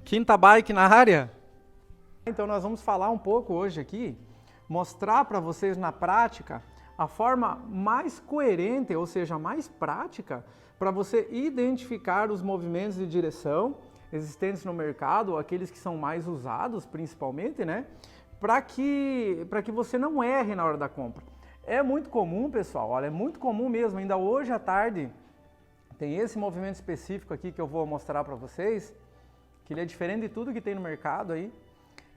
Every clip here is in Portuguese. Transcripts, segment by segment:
Quinta Bike na área? Então nós vamos falar um pouco hoje aqui, mostrar para vocês na prática a forma mais coerente, ou seja, mais prática, para você identificar os movimentos de direção existentes no mercado, ou aqueles que são mais usados principalmente, né? Para que você não erre na hora da compra. É muito comum, pessoal, olha, é muito comum mesmo, ainda hoje à tarde tem esse movimento específico aqui que eu vou mostrar para vocês, que ele é diferente de tudo que tem no mercado aí.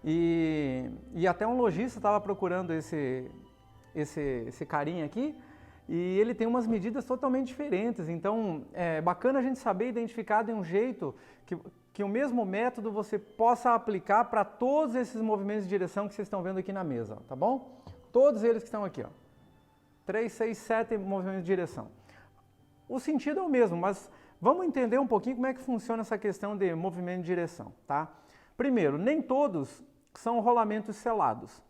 E até um lojista estava procurando esse carinha aqui, e ele tem umas medidas totalmente diferentes. Então é bacana a gente saber identificar de um jeito que o mesmo método você possa aplicar para todos esses movimentos de direção que vocês estão vendo aqui na mesa, tá bom? Todos eles que estão aqui, ó. 3, 6, 7 movimentos de direção. O sentido é o mesmo, mas vamos entender um pouquinho como é que funciona essa questão de movimento de direção, tá? Primeiro, nem todos são rolamentos selados,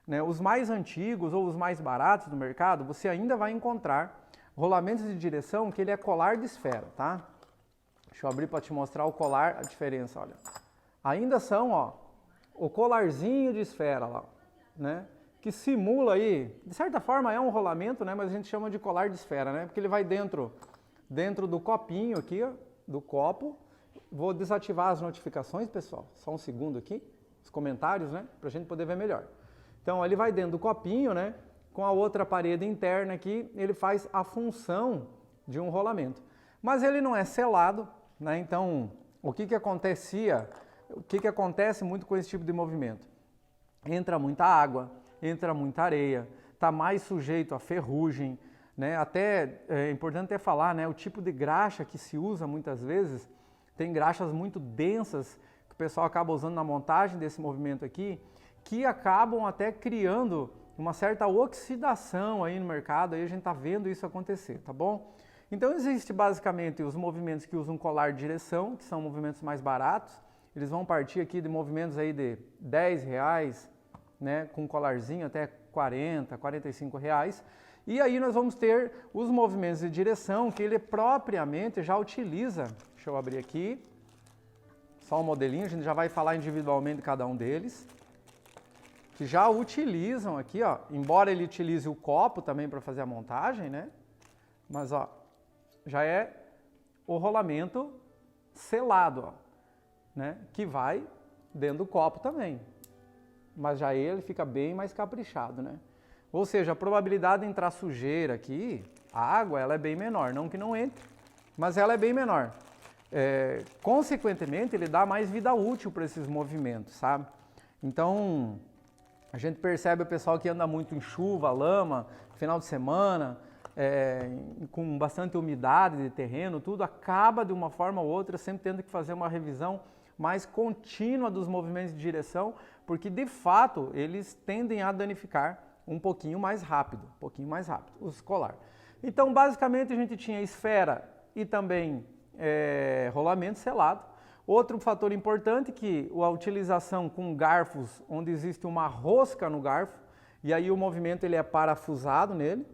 né? Os mais antigos ou os mais baratos do mercado, você ainda vai encontrar rolamentos de direção que ele é colar de esfera, tá? Deixa eu abrir para te mostrar o colar, a diferença, olha. Ainda são, ó, o colarzinho de esfera lá, né? Que simula aí, de certa forma é um rolamento, né? Mas a gente chama de colar de esfera, né? Porque ele vai dentro do copinho aqui, ó, do copo. Vou desativar as notificações, pessoal, só um segundo aqui, os comentários, né? Pra gente poder ver melhor. Então, ele vai dentro do copinho, né? Com a outra parede interna aqui, ele faz a função de um rolamento. Mas ele não é selado, né? Então, o que acontece muito com esse tipo de movimento? Entra muita água, entra muita areia, está mais sujeito a ferrugem, né? Até é importante até falar, né? O tipo de graxa que se usa muitas vezes, tem graxas muito densas que o pessoal acaba usando na montagem desse movimento aqui, que acabam até criando uma certa oxidação aí no mercado, aí a gente está vendo isso acontecer, tá bom? Então existe basicamente os movimentos que usam colar de direção, que são movimentos mais baratos, eles vão partir aqui de movimentos aí de R$10, né, com colarzinho até 40, 45 reais. E aí nós vamos ter os movimentos de direção que ele propriamente já utiliza. Deixa eu abrir aqui, só um modelinho, a gente já vai falar individualmente de cada um deles. Que já utilizam aqui, ó, embora ele utilize o copo também para fazer a montagem, né? Mas, ó, já é o rolamento selado, ó, né? Que vai dentro do copo também. Mas já ele fica bem mais caprichado, né? Ou seja, a probabilidade de entrar sujeira aqui, a água, ela é bem menor. Não que não entre, mas ela é bem menor. Consequentemente, ele dá mais vida útil para esses movimentos, sabe? Então, a gente percebe o pessoal que anda muito em chuva, lama, final de semana, com bastante umidade de terreno, tudo acaba de uma forma ou outra sempre tendo que fazer uma revisão mais contínua dos movimentos de direção, porque de fato eles tendem a danificar um pouquinho mais rápido, os colar. Então basicamente a gente tinha esfera e também rolamento selado. Outro fator importante que a utilização com garfos, onde existe uma rosca no garfo, e aí o movimento ele é parafusado nele.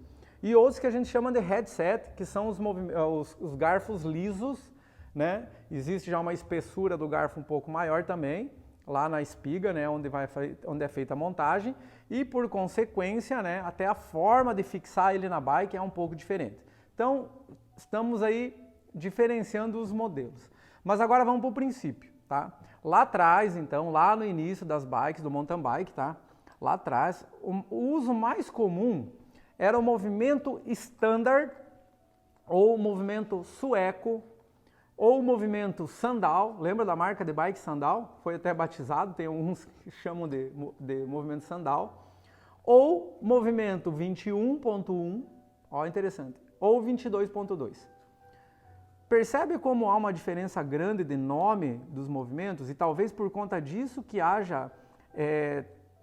E outros que a gente chama de headset, que são os garfos lisos, né? Existe já uma espessura do garfo um pouco maior também, lá na espiga, né? Onde é feita a montagem. E por consequência, né? Até a forma de fixar ele na bike é um pouco diferente. Então, estamos aí diferenciando os modelos. Mas agora vamos para o princípio, tá? Lá atrás, então, lá no início das bikes, do mountain bike, tá? Lá atrás, o uso mais comum era o movimento standard, ou o movimento sueco, ou o movimento sandal. Lembra da marca de bike Sandal? Foi até batizado, tem uns que chamam de movimento sandal. Ou movimento 21.1, ó, interessante, ou 22.2. Percebe como há uma diferença grande de nome dos movimentos e talvez por conta disso que haja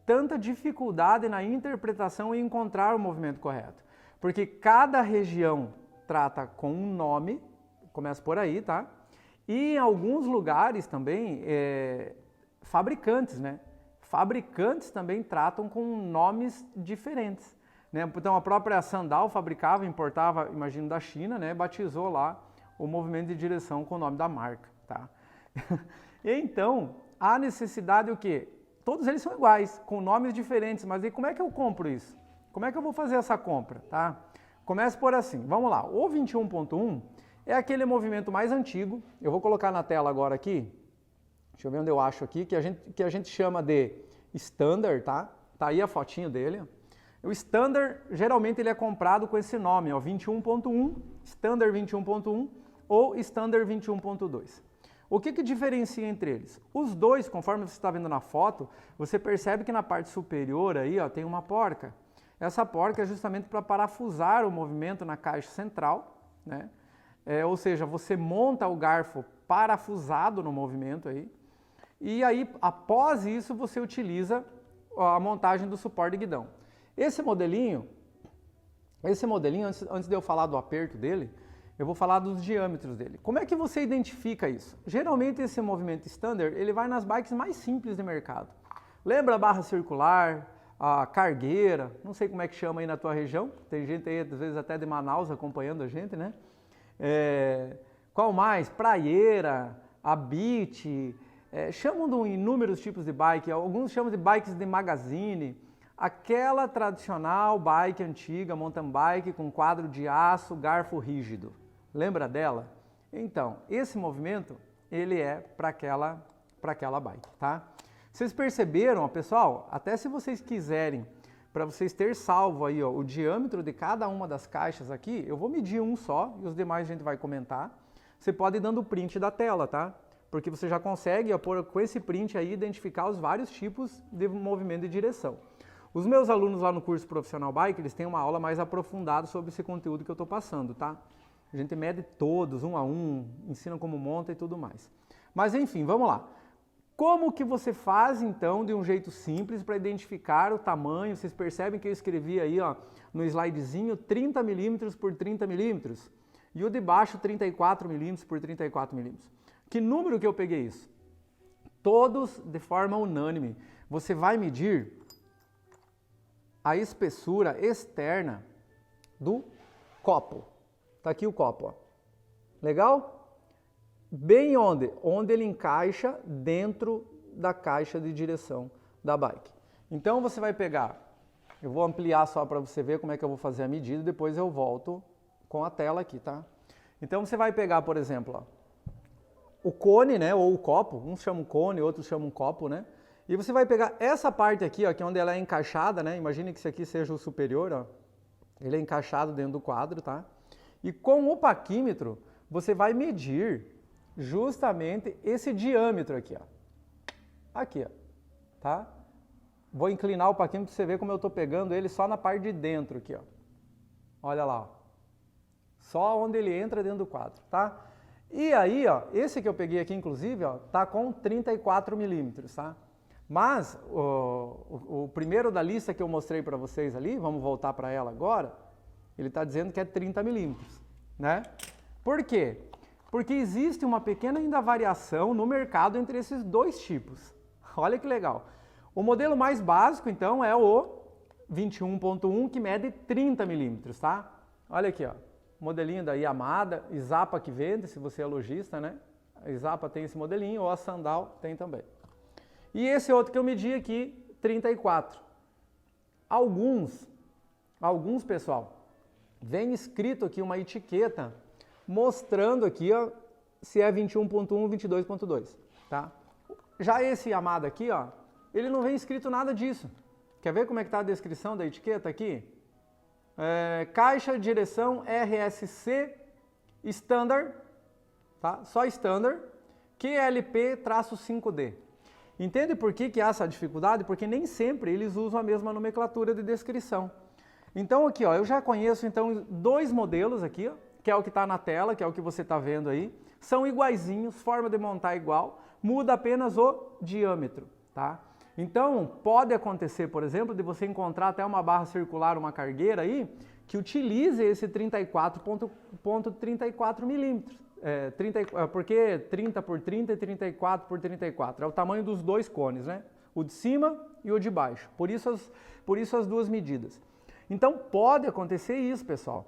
tanta dificuldade na interpretação e encontrar o movimento correto. Porque cada região trata com um nome, começa por aí, tá? E em alguns lugares também, fabricantes, né? Fabricantes também tratam com nomes diferentes, né? Então a própria Sandal fabricava, importava, imagino da China, né? Batizou lá o movimento de direção com o nome da marca, tá? Então, há necessidade o quê? Todos eles são iguais, com nomes diferentes, mas e como é que eu compro isso? Como é que eu vou fazer essa compra, tá? Começa por assim, vamos lá, o 21.1 é aquele movimento mais antigo, eu vou colocar na tela agora aqui, deixa eu ver onde eu acho aqui, que a gente chama de Standard, tá? Tá aí a fotinho dele. O Standard, geralmente ele é comprado com esse nome, ó, 21.1, Standard 21.1 ou Standard 21.2. O que diferencia entre eles? Os dois, conforme você está vendo na foto, você percebe que na parte superior aí, ó, tem uma porca. Essa porca é justamente para parafusar o movimento na caixa central, né? Ou seja, você monta o garfo parafusado no movimento aí, e aí, após isso, você utiliza a montagem do suporte de guidão. Esse modelinho, antes de eu falar do aperto dele, eu vou falar dos diâmetros dele. Como é que você identifica isso? Geralmente esse movimento standard, ele vai nas bikes mais simples do mercado. Lembra a barra circular, a cargueira, não sei como é que chama aí na tua região, tem gente aí, às vezes até de Manaus acompanhando a gente, né? Qual mais? Praieira, a Beat, chamam de inúmeros tipos de bike, alguns chamam de bikes de magazine, aquela tradicional bike antiga, mountain bike com quadro de aço, garfo rígido. Lembra dela? Então, esse movimento, ele é para aquela bike, tá? Vocês perceberam, ó, pessoal? Até se vocês quiserem, para vocês ter salvo aí, ó, o diâmetro de cada uma das caixas aqui, eu vou medir um só e os demais a gente vai comentar. Você pode ir dando print da tela, tá? Porque você já consegue, ó, com esse print aí, identificar os vários tipos de movimento de direção. Os meus alunos lá no curso Profissional Bike, eles têm uma aula mais aprofundada sobre esse conteúdo que eu estou passando, tá? A gente mede todos, um a um, ensina como monta e tudo mais. Mas enfim, vamos lá. Como que você faz, então, de um jeito simples para identificar o tamanho? Vocês percebem que eu escrevi aí, ó, no slidezinho 30 milímetros por 30 milímetros e o de baixo 34 milímetros por 34 milímetros. Que número que eu peguei isso? Todos de forma unânime. Você vai medir a espessura externa do copo. Tá aqui o copo, ó. Legal? Bem onde? Onde ele encaixa dentro da caixa de direção da bike. Então você vai pegar, eu vou ampliar só para você ver como é que eu vou fazer a medida, depois eu volto com a tela aqui, tá? Então você vai pegar, por exemplo, ó, o cone, né, ou o copo, uns chamam cone, outros chamam copo, né? E você vai pegar essa parte aqui, ó, que é onde ela é encaixada, né? Imagine que esse aqui seja o superior, ó. Ele é encaixado dentro do quadro, tá? E com o paquímetro, você vai medir justamente esse diâmetro aqui, ó. Aqui, ó. Tá? Vou inclinar o paquímetro para você ver como eu tô pegando ele só na parte de dentro aqui, ó. Olha lá, ó. Só onde ele entra dentro do quadro, tá? E aí, ó, esse que eu peguei aqui, inclusive, ó, tá com 34 milímetros, tá? Mas o primeiro da lista que eu mostrei para vocês ali, vamos voltar para ela agora, ele está dizendo que é 30 milímetros, né? Por quê? Porque existe uma pequena ainda variação no mercado entre esses dois tipos. Olha que legal. O modelo mais básico, então, é o 21.1, que mede 30 milímetros, tá? Olha aqui, ó. Modelinho da Yamada, Izapa que vende, se você é lojista, né? A Izapa tem esse modelinho, ou a Sandal tem também. E esse outro que eu medi aqui, 34. Alguns, pessoal, vem escrito aqui uma etiqueta mostrando aqui, ó, se é 21.1 ou 22.2, tá? Já esse Yamada aqui, ó, ele não vem escrito nada disso. Quer ver como é que tá a descrição da etiqueta aqui? Caixa de direção RSC Standard, tá? Só Standard, QLP-5D. Entende por que há essa dificuldade? Porque nem sempre eles usam a mesma nomenclatura de descrição. Então aqui, ó, eu já conheço então dois modelos aqui, ó, que é o que está na tela, que é o que você está vendo aí. São iguaizinhos, forma de montar igual, muda apenas o diâmetro, tá? Então pode acontecer, por exemplo, de você encontrar até uma barra circular, uma cargueira aí, que utilize esse 34.34 milímetros. Porque 30 por 30 e 34 por 34. É o tamanho dos dois cones, né? O de cima e o de baixo. Por isso as duas medidas. Então pode acontecer isso, pessoal.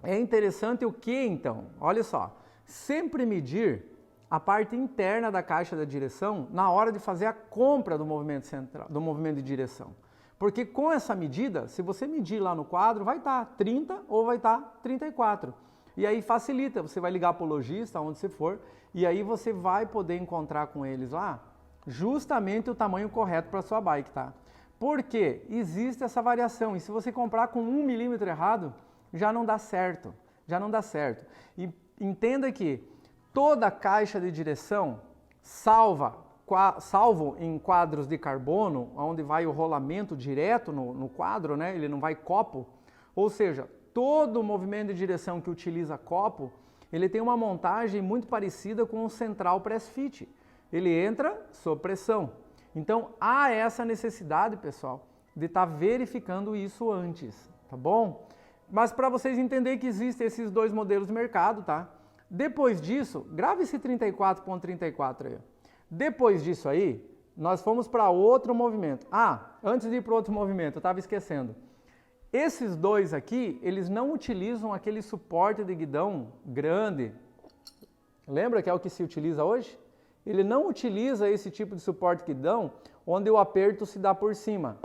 É interessante o que então? Olha só. Sempre medir a parte interna da caixa da direção na hora de fazer a compra do movimento central, do movimento de direção. Porque com essa medida, se você medir lá no quadro, vai estar 30 ou vai estar 34. E aí facilita, você vai ligar para o lojista, onde você for, e aí você vai poder encontrar com eles lá justamente o tamanho correto para a sua bike, tá? Porque existe essa variação, e se você comprar com 1 milímetro errado, já não dá certo, E entenda que toda caixa de direção, salvo em quadros de carbono, onde vai o rolamento direto no quadro, né? Ele não vai copo, ou seja, todo movimento de direção que utiliza copo, ele tem uma montagem muito parecida com o central press fit. Ele entra sob pressão. Então, há essa necessidade, pessoal, de estar verificando isso antes, tá bom? Mas para vocês entenderem que existem esses dois modelos de mercado, tá? Depois disso, grave esse 34.34 aí. Depois disso aí, nós fomos para outro movimento. Antes de ir para outro movimento, eu estava esquecendo. Esses dois aqui, eles não utilizam aquele suporte de guidão grande. Lembra que é o que se utiliza hoje? Ele não utiliza esse tipo de suporte de guidão onde o aperto se dá por cima.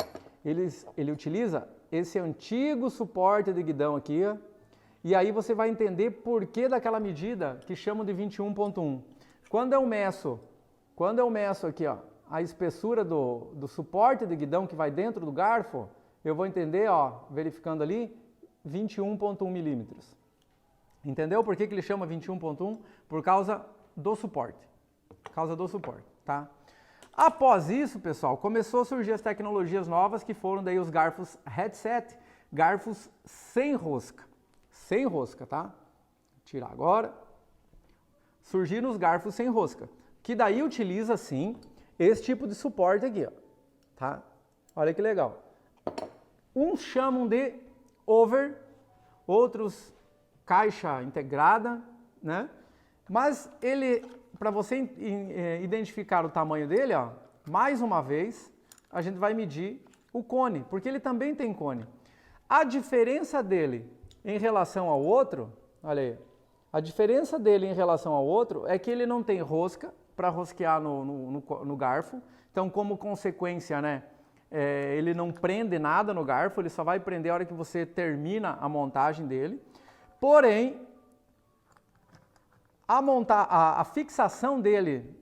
Ele utiliza esse antigo suporte de guidão aqui, ó, e aí você vai entender por que daquela medida que chamam de 21.1. Quando eu meço aqui, ó, a espessura do suporte de guidão que vai dentro do garfo, eu vou entender, ó, verificando ali, 21.1 milímetros. Entendeu por que ele chama 21.1? Por causa do suporte. Tá? Após isso, pessoal, começou a surgir as tecnologias novas que foram daí os garfos headset, garfos sem rosca. Sem rosca, tá? Vou tirar agora. Surgiram os garfos sem rosca, que daí utiliza, sim, esse tipo de suporte aqui, ó. Tá? Olha que legal. Uns chamam de over, outros caixa integrada, né? Mas ele, para você identificar o tamanho dele, ó, mais uma vez, a gente vai medir o cone, porque ele também tem cone. A diferença dele em relação ao outro, olha aí, a diferença dele em relação ao outro é que ele não tem rosca para rosquear no garfo, então como consequência, né, ele não prende nada no garfo, ele só vai prender a hora que você termina a montagem dele. Porém, a fixação dele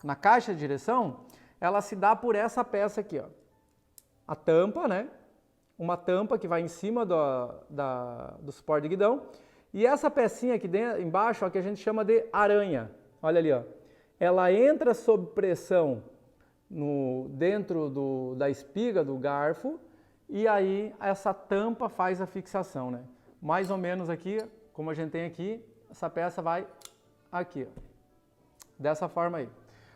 na caixa de direção, ela se dá por essa peça aqui, ó. A tampa, né? Uma tampa que vai em cima do suporte de guidão. E essa pecinha aqui embaixo, ó, que a gente chama de aranha. Olha ali, ó. Ela entra sob pressão dentro da espiga do garfo e aí essa tampa faz a fixação, né? Mais ou menos aqui, como a gente tem aqui, essa peça vai aqui, ó, dessa forma aí.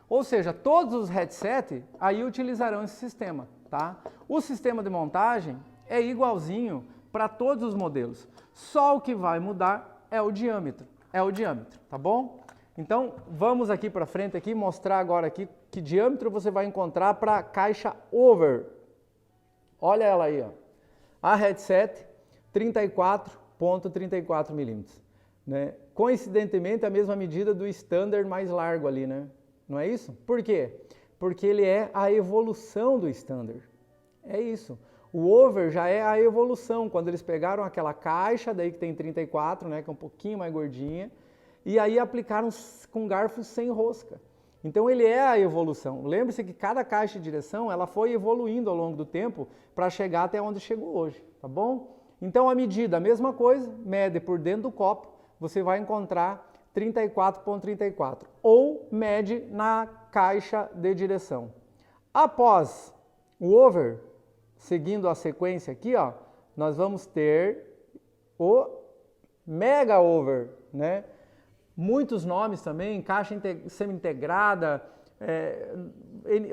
Ou seja, todos os headset aí utilizarão esse sistema, tá? O sistema de montagem é igualzinho para todos os modelos, só o que vai mudar é o diâmetro, tá bom? Então, vamos aqui para frente aqui mostrar agora aqui que diâmetro você vai encontrar para a caixa over. Olha ela aí, ó. A headset 34.34 milímetros, né? Coincidentemente, a mesma medida do standard mais largo ali, né? Não é isso? Por quê? Porque ele é a evolução do standard. É isso. O over já é a evolução, quando eles pegaram aquela caixa daí que tem 34, né, que é um pouquinho mais gordinha, e aí aplicaram com garfo sem rosca. Então ele é a evolução. Lembre-se que cada caixa de direção, ela foi evoluindo ao longo do tempo para chegar até onde chegou hoje, tá bom? Então a medida, a mesma coisa, mede por dentro do copo, você vai encontrar 34.34, ou mede na caixa de direção. Após o over, seguindo a sequência aqui, ó, nós vamos ter o mega over, né? Muitos nomes também, caixa semi-integrada,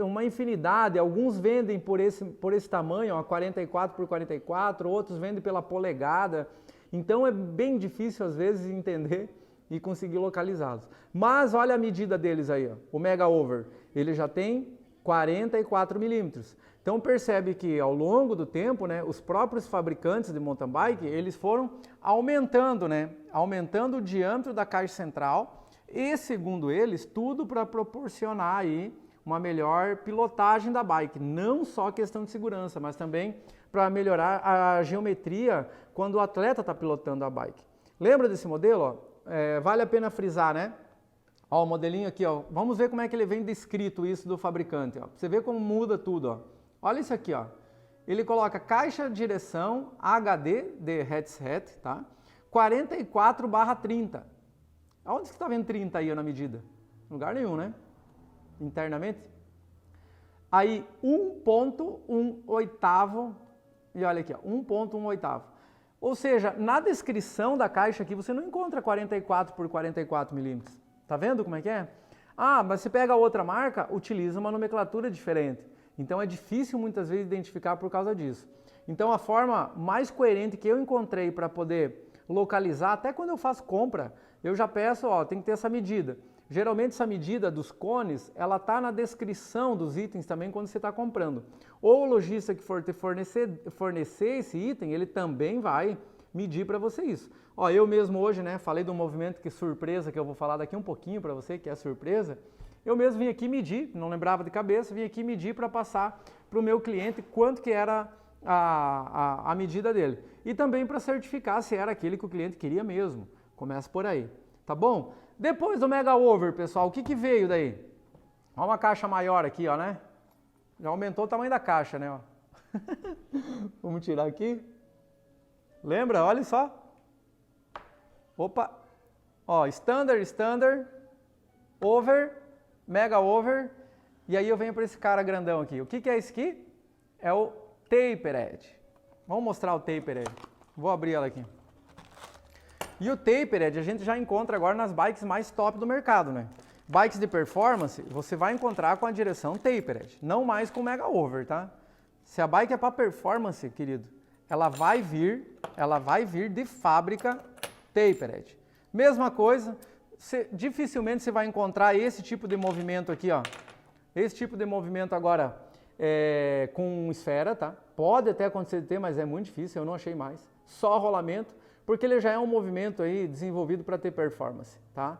uma infinidade. Alguns vendem por esse tamanho, ó, 44 por 44, outros vendem pela polegada. Então é bem difícil às vezes entender e conseguir localizá-los. Mas olha a medida deles aí, ó, o mega over, ele já tem 44 milímetros. Então percebe que ao longo do tempo, né, os próprios fabricantes de mountain bike, eles foram aumentando, né, aumentando o diâmetro da caixa central e, segundo eles, tudo para proporcionar aí uma melhor pilotagem da bike, não só questão de segurança, mas também para melhorar a geometria quando o atleta está pilotando a bike. Lembra desse modelo? Ó? Vale a pena frisar, né? Ó, o modelinho aqui, ó. Vamos ver como é que ele vem descrito isso do fabricante. Ó. Você vê como muda tudo. Ó. Olha isso aqui, ó. Ele coloca caixa de direção HD de headset, tá? 44/30. Aonde você está vendo 30 aí na medida? Em lugar nenhum, né? Internamente. Aí 1.1/8, e olha aqui, ó, 1.1/8. Ou seja, na descrição da caixa aqui você não encontra 44 por 44 milímetros. Tá vendo como é que é? Ah, mas você pega outra marca, utiliza uma nomenclatura diferente. Então é difícil muitas vezes identificar por causa disso. Então a forma mais coerente que eu encontrei para poder localizar, até quando eu faço compra, eu já peço, ó, tem que ter essa medida. Geralmente essa medida dos cones, ela está na descrição dos itens também quando você está comprando. Ou o lojista que for te fornecer esse item, ele também vai medir para você isso. Ó, eu mesmo hoje, né, falei do movimento que surpresa, que eu vou falar daqui um pouquinho para você, que é surpresa. Eu mesmo vim aqui medir, não lembrava de cabeça, vim aqui medir para passar para o meu cliente quanto que era a medida dele. E também para certificar se era aquele que o cliente queria mesmo. Começa por aí, tá bom? Depois do Mega Over, pessoal, o que que veio daí? Ó, uma caixa maior aqui, ó, né? Já aumentou o tamanho da caixa, né? Ó. Vamos tirar aqui. Lembra? Olha só. Opa. Ó, Standard, Over, Mega Over. E aí eu venho para esse cara grandão aqui. O que que é esse aqui? É o Tapered. Vamos mostrar o Tapered. Vou abrir ela aqui. E o Tapered a gente já encontra agora nas bikes mais top do mercado, né? Bikes de performance, você vai encontrar com a direção Tapered, não mais com Mega Over, tá? Se a bike é para performance, querido, ela vai vir de fábrica Tapered. Mesma coisa, dificilmente você vai encontrar esse tipo de movimento aqui, ó. Esse tipo de movimento agora com esfera, tá? Pode até acontecer de ter, mas é muito difícil, eu não achei mais. Só rolamento, porque ele já é um movimento aí desenvolvido para ter performance, tá?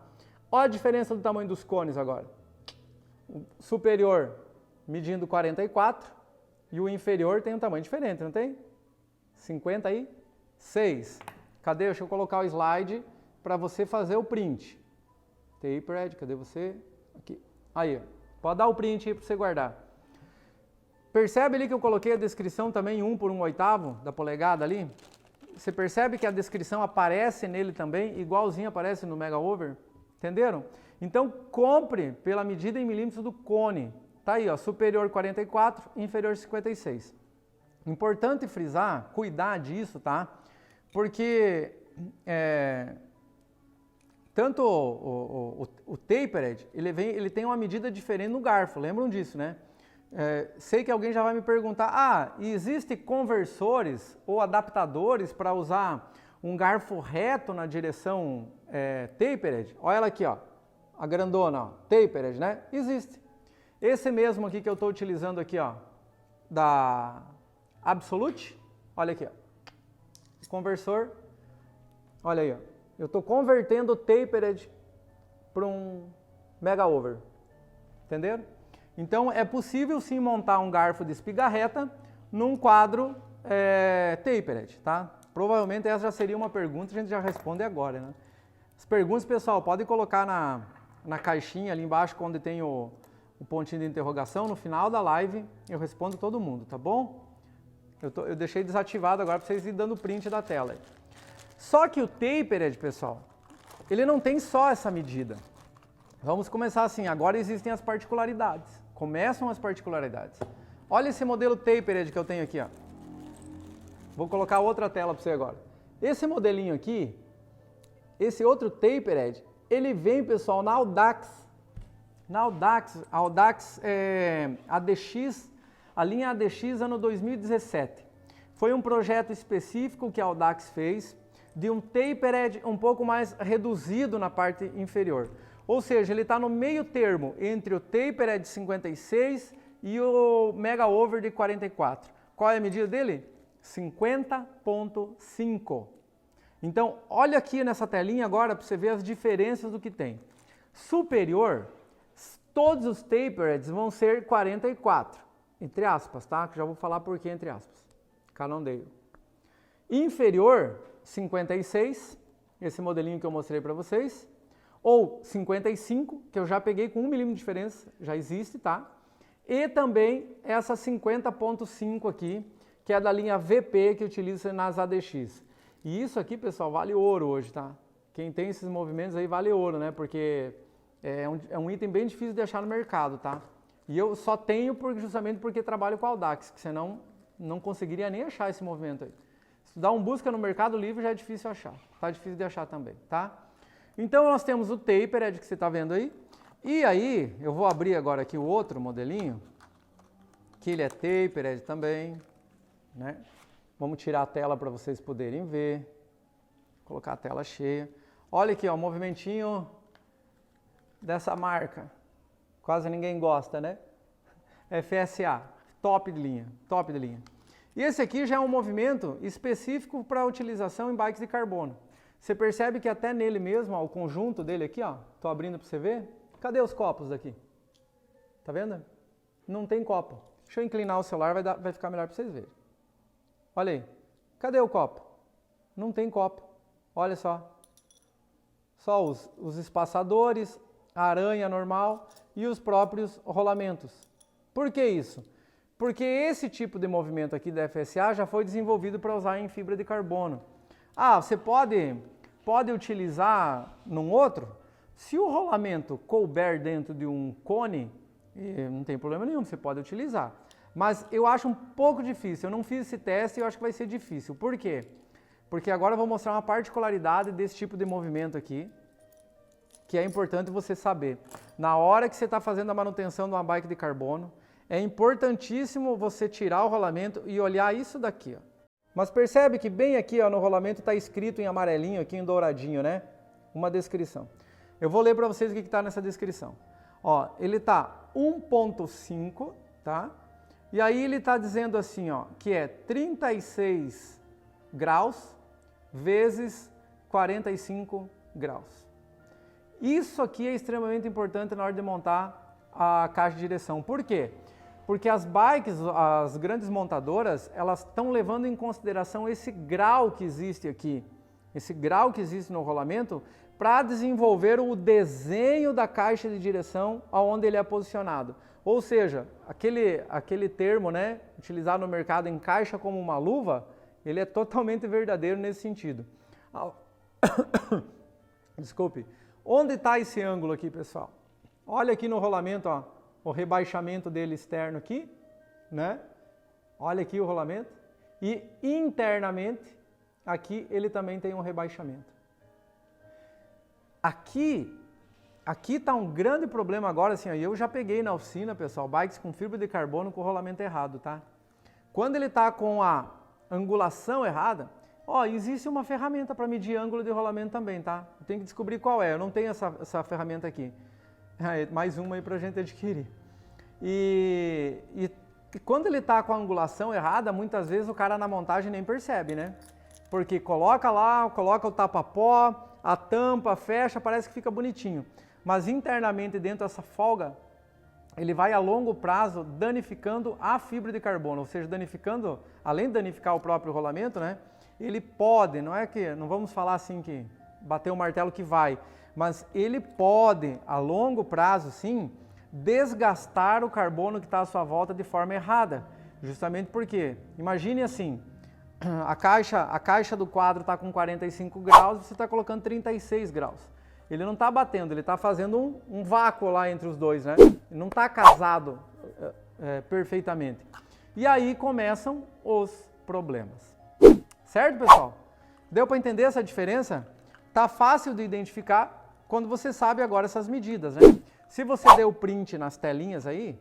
Olha a diferença do tamanho dos cones agora. O superior medindo 44 e o inferior tem um tamanho diferente, não tem? 56. Cadê? Deixa eu colocar o slide para você fazer o print. Tapered, cadê você? Aqui. Aí, ó. Pode dar o print aí para você guardar. Percebe ali que eu coloquei a descrição também 1 por 1/8 da polegada ali? Você percebe que a descrição aparece nele também, igualzinho aparece no Mega Over? Entenderam? Então, compre pela medida em milímetros do cone. Tá aí, ó, superior 44, inferior 56. Importante frisar, cuidar disso, tá? Porque tanto o Tapered, ele tem uma medida diferente no garfo, lembram disso, né? Sei que alguém já vai me perguntar, existem conversores ou adaptadores para usar um garfo reto na direção Tapered? Olha ela aqui, ó, a grandona, ó, Tapered, né? Existe. Esse mesmo aqui que eu estou utilizando aqui, ó, da Absolute, olha aqui, ó, conversor, olha aí, ó, eu estou convertendo o Tapered para um Mega Over, entenderam? Então é possível sim montar um garfo de espiga reta num quadro Tapered, tá? Provavelmente essa já seria uma pergunta, a gente já responde agora, né? As perguntas, pessoal, podem colocar na caixinha ali embaixo, onde tem o pontinho de interrogação, no final da live eu respondo todo mundo, tá bom? Eu deixei desativado agora para vocês irem dando print da tela. Só que o Tapered, pessoal, ele não tem só essa medida. Vamos começar assim, agora existem as particularidades. Começam as particularidades. Olha esse modelo Tapered que eu tenho aqui, ó. Vou colocar outra tela para você agora. Esse modelinho aqui, esse outro Tapered, ele vem, pessoal, na Audax. Na Audax, a Audax ADX, a linha ADX ano 2017. Foi um projeto específico que a Audax fez de um Tapered um pouco mais reduzido na parte inferior. Ou seja, ele está no meio termo entre o Tapered 56 e o Mega Over de 44. Qual é a medida dele? 50.5. Então, olha aqui nessa telinha agora para você ver as diferenças do que tem. Superior, todos os taperheads vão ser 44, entre aspas, tá? Que já vou falar por que entre aspas. Cannondale. Inferior, 56, esse modelinho que eu mostrei para vocês. Ou 55, que eu já peguei com 1 milímetro de diferença, já existe, tá? E também essa 50.5 aqui, que é da linha VP que utiliza nas ADX. E isso aqui, pessoal, vale ouro hoje, tá? Quem tem esses movimentos aí vale ouro, né? Porque é um item bem difícil de achar no mercado, tá? E eu só tenho justamente porque trabalho com Audax, que senão não conseguiria nem achar esse movimento aí. Se dá um busca no Mercado Livre já é difícil achar, tá difícil de achar também, tá? Então nós temos o tapered que você está vendo aí. E aí, eu vou abrir agora aqui o outro modelinho, que ele é tapered também, né? Vamos tirar a tela para vocês poderem ver. Colocar a tela cheia. Olha aqui, ó, o movimentinho dessa marca. Quase ninguém gosta, né? FSA, top de linha, top de linha. E esse aqui já é um movimento específico para utilização em bikes de carbono. Você percebe que até nele mesmo, ó, o conjunto dele aqui, ó, tô abrindo para você ver. Cadê os copos daqui? Tá vendo? Não tem copo. Deixa eu inclinar o celular, vai ficar melhor para vocês verem. Olha aí. Cadê o copo? Não tem copo. Olha só. Só os espaçadores, a aranha normal e os próprios rolamentos. Por que isso? Porque esse tipo de movimento aqui da FSA já foi desenvolvido para usar em fibra de carbono. Ah, você pode utilizar num outro? Se o rolamento couber dentro de um cone, não tem problema nenhum, você pode utilizar. Mas eu acho um pouco difícil, eu não fiz esse teste e eu acho que vai ser difícil. Por quê? Porque agora eu vou mostrar uma particularidade desse tipo de movimento aqui, que é importante você saber. Na hora que você está fazendo a manutenção de uma bike de carbono, é importantíssimo você tirar o rolamento e olhar isso daqui, ó. Mas percebe que bem aqui, ó, no rolamento está escrito em amarelinho, aqui em douradinho, né? Uma descrição. Eu vou ler para vocês o que está nessa descrição. Ó, ele está 1.5, tá? E aí ele está dizendo assim, ó, que é 36 graus vezes 45 graus. Isso aqui é extremamente importante na hora de montar a caixa de direção. Por quê? Porque as bikes, as grandes montadoras, elas estão levando em consideração esse grau que existe aqui, esse grau que existe no rolamento, para desenvolver o desenho da caixa de direção aonde ele é posicionado. Ou seja, aquele termo, né, utilizado no mercado, encaixa como uma luva, ele é totalmente verdadeiro nesse sentido. Desculpe. Onde está esse ângulo aqui, pessoal? Olha aqui no rolamento, ó, o rebaixamento dele externo aqui, né? Olha aqui o rolamento. E internamente, aqui ele também tem um rebaixamento. Aqui está um grande problema agora, assim, ó, eu já peguei na oficina, pessoal, bikes com fibra de carbono com rolamento errado, tá? Quando ele está com a angulação errada, ó, existe uma ferramenta para medir ângulo de rolamento também, tá? Eu tenho que descobrir qual é, eu não tenho essa ferramenta aqui. Mais uma aí para a gente adquirir. E quando ele está com a angulação errada, muitas vezes o cara na montagem nem percebe, né? Porque coloca lá, coloca o tapa-pó, a tampa, fecha, parece que fica bonitinho. Mas internamente dentro dessa folga, ele vai a longo prazo danificando a fibra de carbono, ou seja, danificando, além de danificar o próprio rolamento, né? Ele pode, não vamos falar assim que bater o martelo que vai, mas ele pode, a longo prazo, sim, desgastar o carbono que está à sua volta de forma errada. Justamente porque, imagine assim, a caixa do quadro está com 45 graus e você está colocando 36 graus. Ele não está batendo, ele está fazendo um vácuo lá entre os dois, né? Ele não está casado perfeitamente. E aí começam os problemas. Certo, pessoal? Deu para entender essa diferença? Tá fácil de identificar quando você sabe agora essas medidas, né? Se você deu print nas telinhas aí,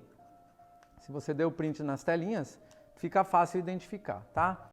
fica fácil identificar, tá?